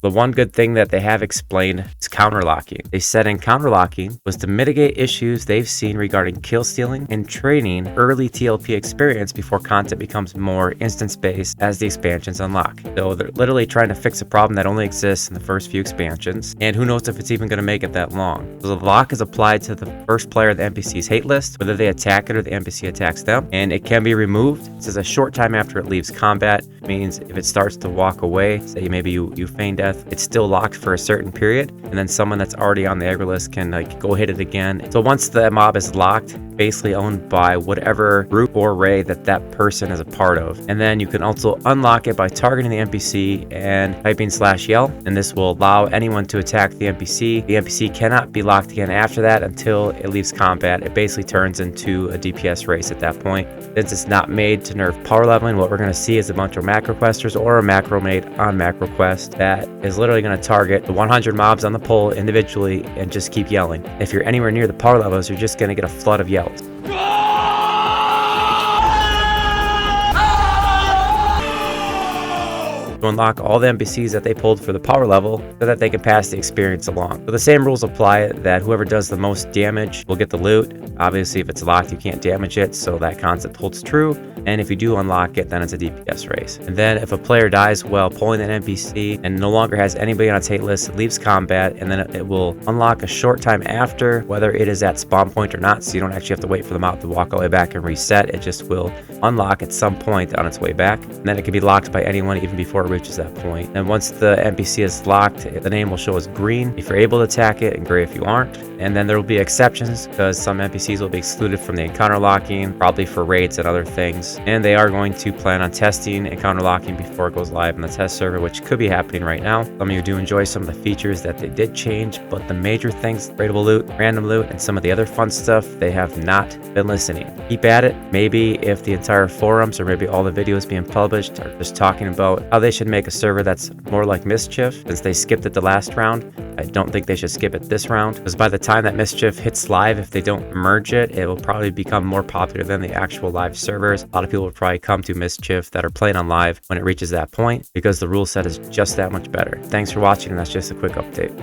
The one good thing that they have explained is counterlocking. They said in counterlocking was to mitigate issues they've seen regarding kill stealing and trading early TLP experience before content becomes more instance-based as the expansions unlock. So they're literally trying to fix a problem that only exists in the first few expansions, and who knows if it's even going to make it that long. So the lock is applied to the first player of the NPC's hate list, whether they attack it or the NPC attacks them, and it can be removed. It says a short time after it leaves combat. It means if it starts to walk away, say maybe you feign death, it's still locked for a certain period, and then someone that's already on the aggro list can like go hit it again. So once the mob is locked, basically owned by whatever group or raid that person is a part of. And then you can also unlock it by targeting the NPC and typing /yell, and this will allow anyone to attack the NPC. The NPC cannot be locked again after that until it leaves combat. It basically turns into a DPS race at that point. Since it's not made to nerf power leveling, what we're going to see is a bunch of macroquesters or a macro mate on Macroquest that is literally going to target the 100 mobs on the pole individually and just keep yelling. If you're anywhere near the power levels, you're just going to get a flood of yells. To unlock all the NPCs that they pulled for the power level so that they can pass the experience along. So the same rules apply, that whoever does the most damage will get the loot. Obviously, if it's locked, you can't damage it, so that concept holds true. And if you do unlock it, then it's a DPS race. And then if a player dies while pulling an NPC and no longer has anybody on its hate list, it leaves combat, and then it will unlock a short time after, whether it is at spawn point or not, so you don't actually have to wait for the mob to walk all the way back and reset. It just will unlock at some point on its way back, and then it can be locked by anyone even before it reaches that point. And once the NPC is locked, the name will show as green if you're able to attack it and gray if you aren't. And then there will be exceptions because some NPCs will be excluded from the encounter locking, probably for raids and other things. And they are going to plan on testing encounter locking before it goes live on the test server, which could be happening right now. Some of you do enjoy some of the features that they did change, but the major things, raidable loot, random loot, and some of the other fun stuff, they have not been listening. Keep at it. Maybe if the entire forums or maybe all the videos being published are just talking about how they should make a server that's more like Mischief, since they skipped it the last round. I don't think they should skip it this round, because by the time that Mischief hits live, if they don't merge it, it will probably become more popular than the actual live servers. A lot of people will probably come to Mischief that are playing on live when it reaches that point, because the rule set is just that much better. Thanks for watching, and that's just a quick update.